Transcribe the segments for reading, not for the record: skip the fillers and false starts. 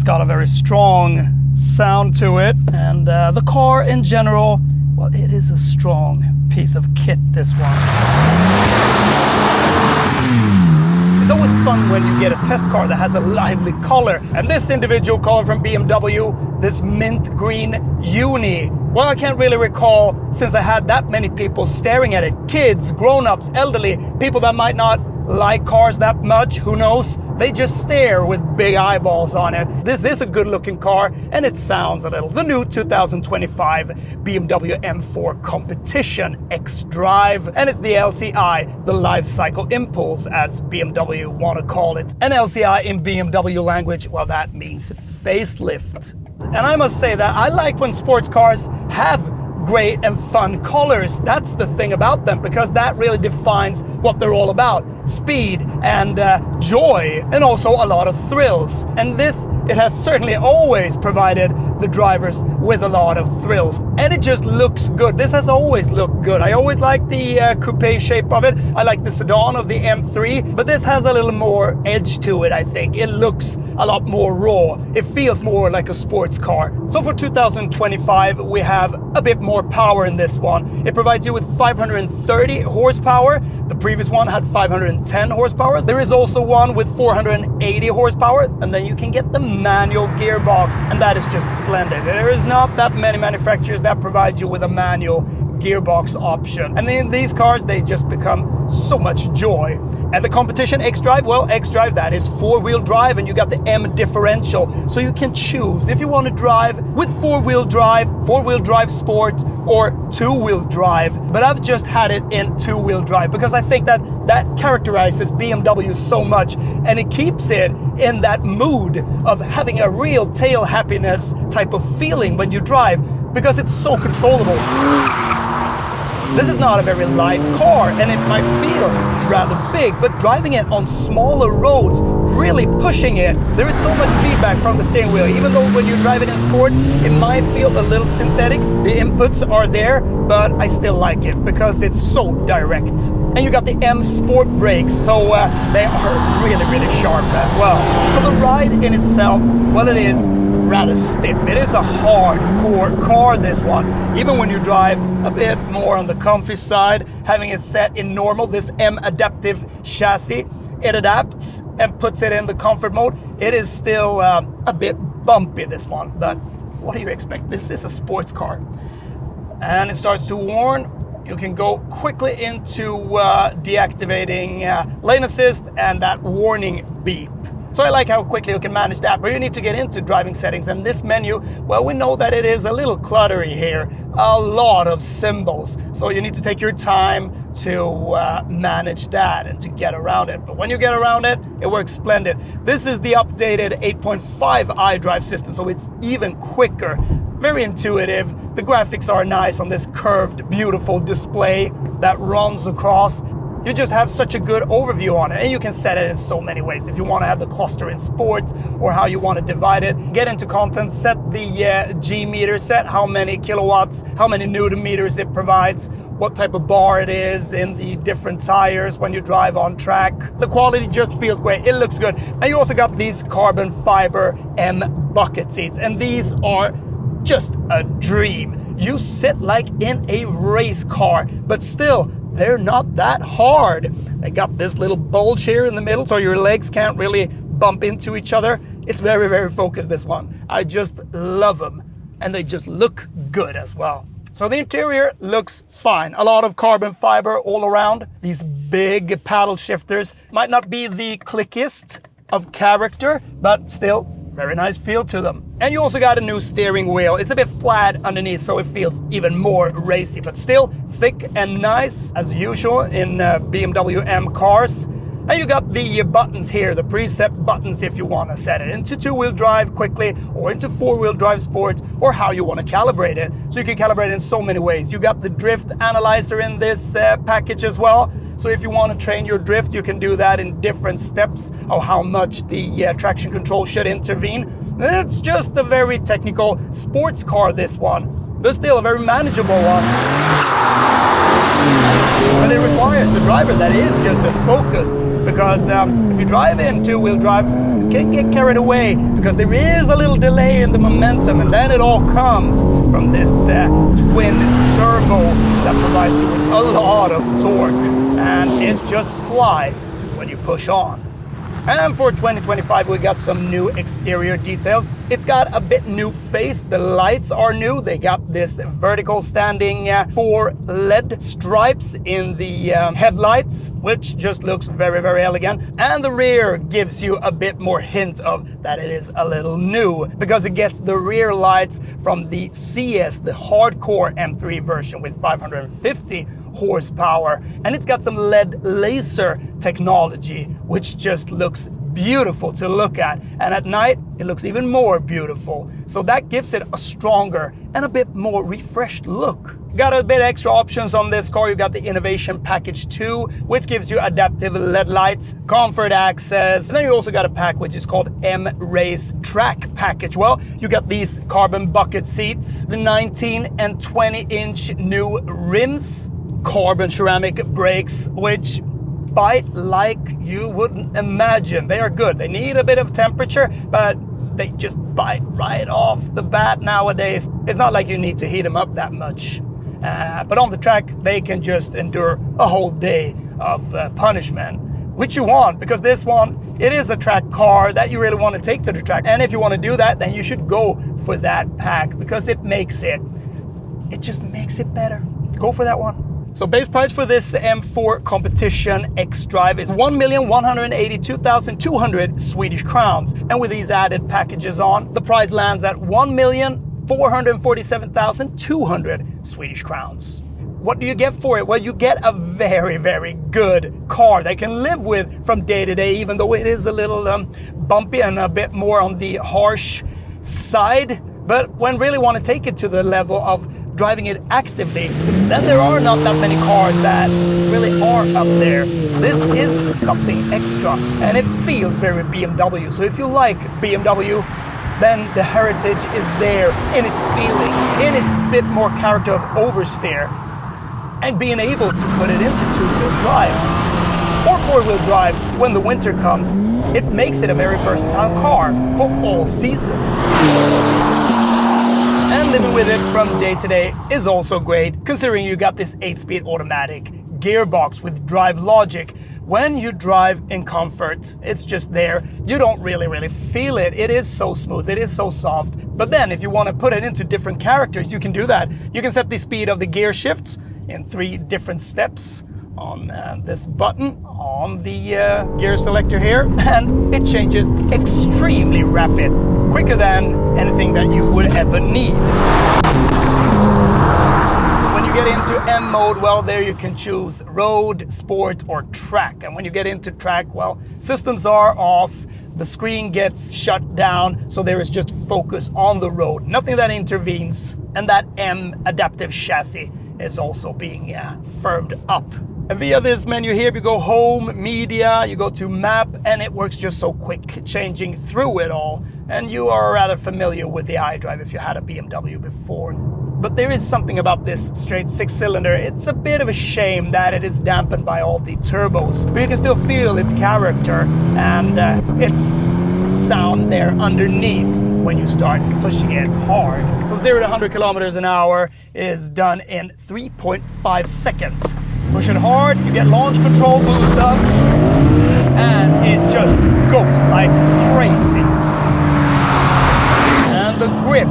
got a very strong sound to it, and the car in general, well, it is a strong piece of kit, this one. It's always fun when you get a test car that has a lively color, and this individual color from BMW, this Mint Green Uni, well, I can't really recall, since I had that many people staring at it. Kids, grown-ups, elderly, people that might not like cars that much, who knows? They just stare with big eyeballs on it. This is a good-looking car, and it sounds a little. The new 2025 BMW M4 Competition xDrive, and it's the LCI, the Life Cycle Impulse, as BMW want to call it. And LCI in BMW language, well, that means facelift. And I must say that I like when sports cars have great and fun colors. That's the thing about them, because that really defines what they're all about. Speed and joy, and also a lot of thrills. And this, it has certainly always provided the drivers with a lot of thrills. And it just looks good. This has always looked good. I always like the coupe shape of it. I like the sedan of the M3, but this has a little more edge to it, I think. It looks a lot more raw. It feels more like a sports car. So for 2025, we have a bit more power in this one. It provides you with 530 horsepower. The previous one had 510 horsepower. There is also one with 480 horsepower, and then you can get the manual gearbox, and that is just splendid. There is not that many manufacturers that provide you with a manual gearbox option. And in these cars, they just become so much joy. And the Competition xDrive, well, xDrive, that is four-wheel drive, and you got the M differential. So you can choose if you want to drive with four-wheel drive sport, or two-wheel drive. But I've just had it in two-wheel drive, because I think that characterizes BMW so much, and it keeps it in that mood of having a real tail happiness type of feeling when you drive, because it's so controllable. This is not a very light car, and it might feel rather big, but driving it on smaller roads, really pushing it, there is so much feedback from the steering wheel. Even though when you drive it in sport, it might feel a little synthetic. The inputs are there, but I still like it because it's so direct. And you got the M Sport brakes, so they are really, really sharp as well. So the ride in itself, well, it is rather stiff. It is a hardcore car, this one. Even when you drive a bit more on the comfy side, having it set in normal, this M adaptive chassis, it adapts and puts it in the comfort mode. It is still a bit bumpy, this one, but what do you expect? This is a sports car. And it starts to warn. You can go quickly into deactivating lane assist and that warning beep. So I like how quickly you can manage that, but you need to get into driving settings. And this menu, well, we know that it is a little cluttery here. A lot of symbols. So you need to take your time to manage that and to get around it. But when you get around it, it works splendid. This is the updated 8.5 iDrive system, so it's even quicker. Very intuitive. The graphics are nice on this curved, beautiful display that runs across. You just have such a good overview on it, and you can set it in so many ways. If you want to have the cluster in sport, or how you want to divide it, get into content, set the G meter, set how many kilowatts, how many Newton meters it provides, what type of bar it is in the different tires when you drive on track. The quality just feels great. It looks good. And you also got these carbon fiber M bucket seats, and these are just a dream. You sit like in a race car, but still, they're not that hard. They got this little bulge here in the middle, so your legs can't really bump into each other. It's very, very focused, this one. I just love them, and they just look good as well. So the interior looks fine. A lot of carbon fiber all around. These big paddle shifters might not be the clickiest of character, but still, very nice feel to them. And you also got a new steering wheel. It's a bit flat underneath, so it feels even more racy, but still thick and nice, as usual in BMW M cars. And you got the buttons here, the preset buttons if you want to set it into two-wheel drive quickly, or into four-wheel drive sport, or how you want to calibrate it. So you can calibrate it in so many ways. You got the drift analyzer in this package as well. So if you want to train your drift, you can do that in different steps of how much the traction control should intervene. It's just a very technical sports car, this one, but still a very manageable one. But it requires a driver that is just as focused because if you drive in two-wheel drive, you can get carried away because there is a little delay in the momentum, and then it all comes from this twin turbo that provides you with a lot of torque, and it just flies when you push on. And for 2025, we got some new exterior details. It's got a bit new face. The lights are new. They got this vertical standing 4 LED stripes in the headlights, which just looks very, very elegant. And the rear gives you a bit more hint of that it is a little new, because it gets the rear lights from the CS, the hardcore M3 version with 550 horsepower, and it's got some LED laser technology, which just looks beautiful to look at, and at night it looks even more beautiful. So that gives it a stronger and a bit more refreshed look. Got a bit extra options on this car. You got the Innovation Package 2, which gives you adaptive LED lights, comfort access, and then you also got a pack which is called M Race Track Package. Well, you got these carbon bucket seats, the 19 and 20-inch new rims, carbon ceramic brakes, which bite like you wouldn't imagine. They are good. They need a bit of temperature, but they just bite right off the bat nowadays. It's not like you need to heat them up that much. But on the track, they can just endure a whole day of punishment, which you want, because this one, it is a track car that you really want to take to the track. And if you want to do that, then you should go for that pack, because it just makes it better. Go for that one. So base price for this M4 Competition xDrive is 1,182,200 Swedish crowns. And with these added packages on, the price lands at 1,447,200 Swedish crowns. What do you get for it? Well, you get a very, very good car that you can live with from day to day, even though it is a little bumpy and a bit more on the harsh side. But when really want to take it to the level of driving it actively, then there are not that many cars that really are up there. This is something extra, and it feels very BMW. So if you like BMW, then the heritage is there in its feeling, in its bit more character of oversteer, and being able to put it into two-wheel drive or four-wheel drive when the winter comes. It makes it a very versatile car for all seasons. And living with it from day to day is also great, considering you got this 8-speed automatic gearbox with Drivelogic. When you drive in comfort, it's just there. You don't really feel it. It is so smooth, it is so soft. But then if you want to put it into different characters, you can do that. You can set the speed of the gear shifts in 3 different steps on this button on the gear selector here, and it changes extremely rapid, quicker than anything that you would ever need. When you get into M mode, well, there you can choose road, sport, or track. And when you get into track, well, systems are off, the screen gets shut down, so there is just focus on the road, nothing that intervenes, and that M adaptive chassis is also being firmed up. And via this menu here, you go home, media, you go to map, and it works just so quick, changing through it all. And you are rather familiar with the iDrive if you had a BMW before. But there is something about this straight 6-cylinder. It's a bit of a shame that it is dampened by all the turbos, but you can still feel its character and its sound there underneath when you start pushing it hard. So 0 to 100 kilometers an hour is done in 3.5 seconds. Push it hard, you get launch control boost up, and it just goes like crazy. And the grip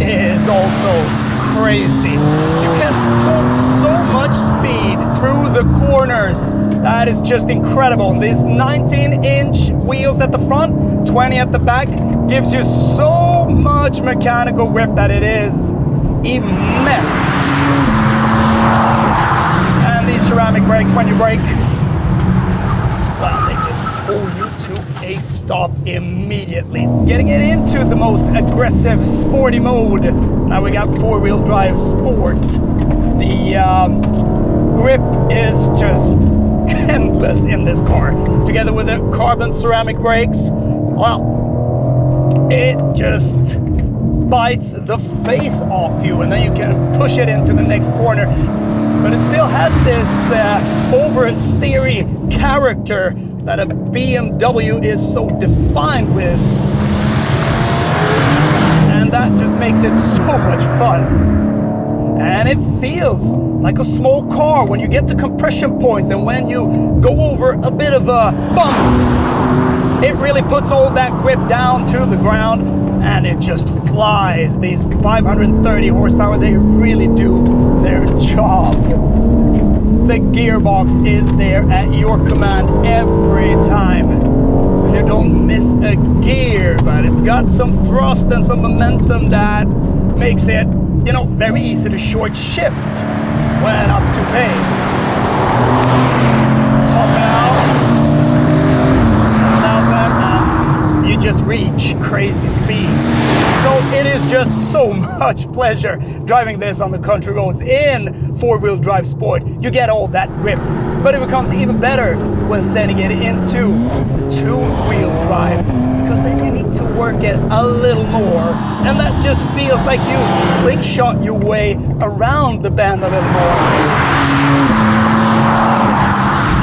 is also crazy. You can pull so much speed through the corners. That is just incredible. These 19-inch wheels at the front, 20 at the back, gives you so much mechanical grip that it is immense. And these ceramic brakes, when you brake, well, they just pull you to a stop immediately. Getting it into the most aggressive sporty mode. Now we got 4-wheel drive sport. The grip is just endless in this car. Together with the carbon ceramic brakes, well, it just bites the face off you, and then you can push it into the next corner. but it still has this oversteery character that a BMW is so defined with. And that just makes it so much fun. And it feels like a small car when you get to compression points and when you go over a bit of a bump. It really puts all that grip down to the ground and it just flies. These 530 horsepower, they really do their job. The gearbox is there at your command every time, so you don't miss a gear, but it's got some thrust and some momentum that makes it, you know, very easy to short shift when up to pace. Top it out, 7,000, and you just reach crazy speeds. So it is just so much pleasure driving this on the country roads in four-wheel drive sport. You get all that grip, but it becomes even better when sending it into the two-wheel drive, because then you need to work it a little more, and that just feels like you slingshot your way around the bend a little more.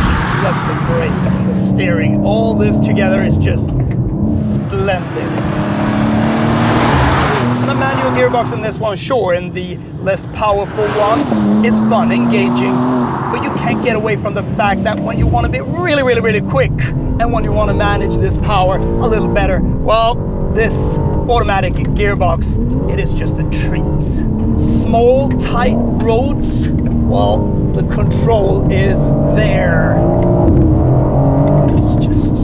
Just love the brakes and the steering. All this together is just splendid. The manual gearbox in this one, sure, and the less powerful one is fun, engaging, but you can't get away from the fact that when you want to be really quick and when you want to manage this power a little better, well, this automatic gearbox, it is just a treat. Small, tight roads, well, the control is there. It's just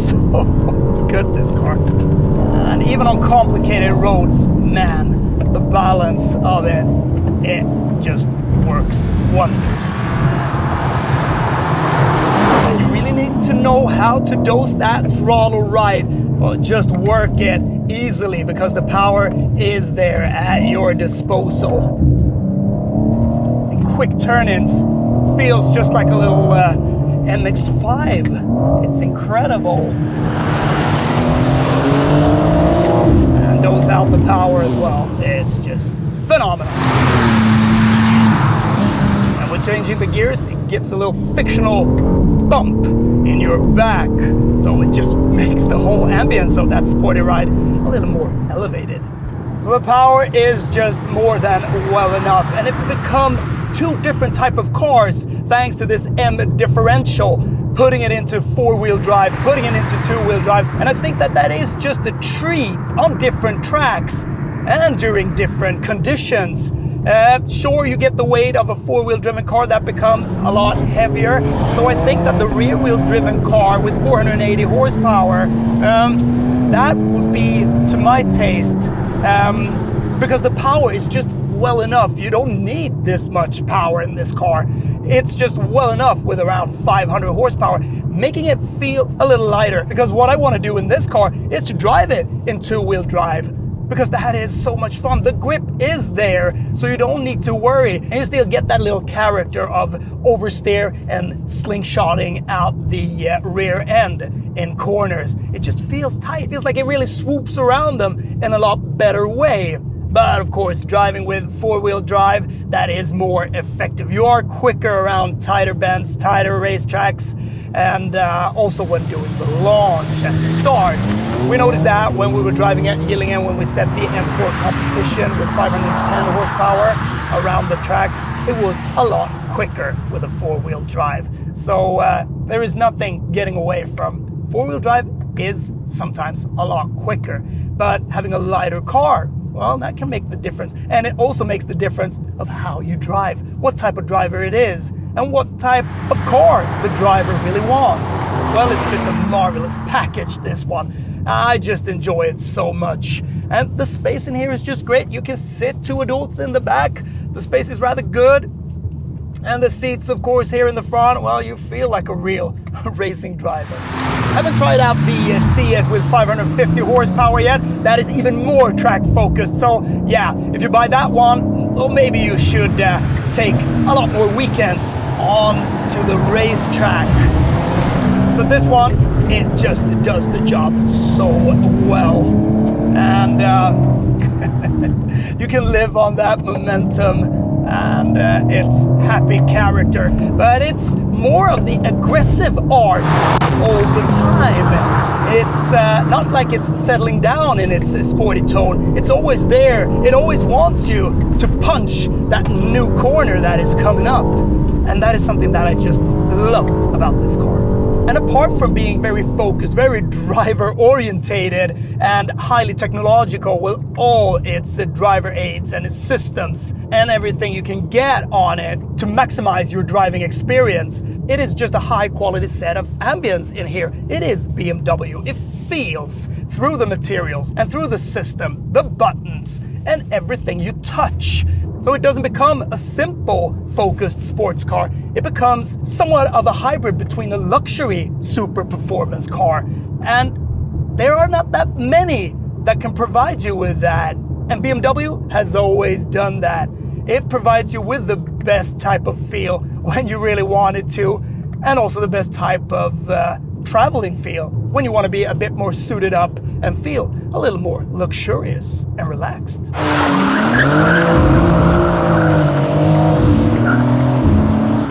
so good, this car. And even on complicated roads, man, the balance of it, it just works wonders. And you really need to know how to dose that throttle right, but just work it easily because the power is there at your disposal. And quick turn-ins feels just like a little MX-5. It's incredible. And dose out the power as well. It's just phenomenal. And with changing the gears, it gives a little fictional bump in your back. So it just makes the whole ambience of that sporty ride a little more elevated. So the power is just more than well enough, and it becomes two different type of cars thanks to this M differential, putting it into four-wheel drive, putting it into two-wheel drive. And I think that that is just a treat on different tracks and during different conditions. Sure, you get the weight of a four-wheel driven car that becomes a lot heavier. So I think that the rear-wheel driven car with 480 horsepower, that would be to my taste, because the power is just well enough. You don't need this much power in this car. It's just well enough with around 500 horsepower, making it feel a little lighter, because what I want to do in this car is to drive it in two-wheel drive, because that is so much fun. The grip is there, so you don't need to worry, and you still get that little character of oversteer and slingshotting out the rear end in corners. It just feels tight. It feels like it really swoops around them in a lot better way. But of course, driving with four-wheel drive, that is more effective. You are quicker around tighter bends, tighter racetracks, and also when doing the launch and start. We noticed that when we were driving at Hillingen, when we set the M4 Competition with 510 horsepower around the track, it was a lot quicker with a four-wheel drive. So there is nothing getting away from. Four-wheel drive is sometimes a lot quicker, but having a lighter car, well, that can make the difference. And it also makes the difference of how you drive, what type of driver it is, and what type of car the driver really wants. Well, it's just a marvelous package, this one. I just enjoy it so much. And the space in here is just great. You can sit two adults in the back. The space is rather good. And the seats, of course, here in the front, well, you feel like a real racing driver. I haven't tried out the CS with 550 horsepower yet. That is even more track focused. So yeah, if you buy that one, well, maybe you should take a lot more weekends on to the racetrack. But this one, it just does the job so well. And you can live on that momentum and its happy character, but it's more of the aggressive art all the time. It's not like it's settling down in its sporty tone. It's always there. It always wants you to punch that new corner that is coming up. And that is something that I just love about this car. And apart from being very focused, very driver-orientated, and highly technological with all its driver aids and its systems and everything you can get on it to maximize your driving experience, it is just a high-quality set of ambience in here. It is BMW. It feels through the materials and through the system, the buttons, and everything you touch. So it doesn't become a simple, focused sports car. It becomes somewhat of a hybrid between a luxury super performance car. And there are not that many that can provide you with that. And BMW has always done that. It provides you with the best type of feel when you really want it to, and also the best type of traveling feel when you want to be a bit more suited up and feel a little more luxurious and relaxed.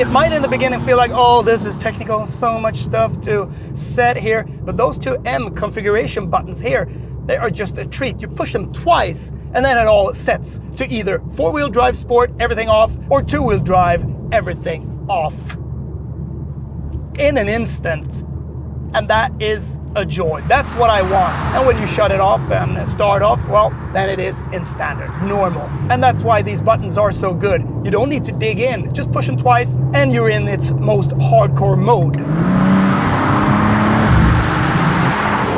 It might in the beginning feel like, oh, this is technical, so much stuff to set here, but those two M configuration buttons here, they are just a treat. You push them twice and then it all sets to either four-wheel drive sport, everything off, or two-wheel drive, everything off in an instant. And that is a joy. That's what I want. And when you shut it off and start off, well, then it is in standard, normal. And that's why these buttons are so good. You don't need to dig in. Just push them twice and you're in its most hardcore mode.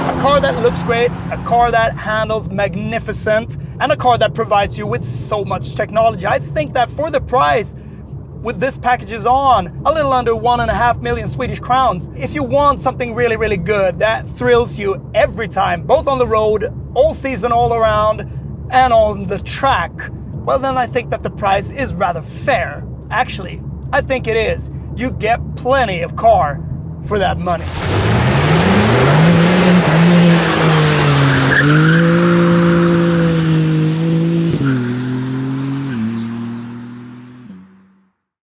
A car that looks great, a car that handles magnificent, and a car that provides you with so much technology. I think that for the price, with this package is on, a little under 1.5 million Swedish crowns. If you want something really, really good that thrills you every time, both on the road, all season, all around, and on the track, well then I think that the price is rather fair. Actually, I think it is. You get plenty of car for that money.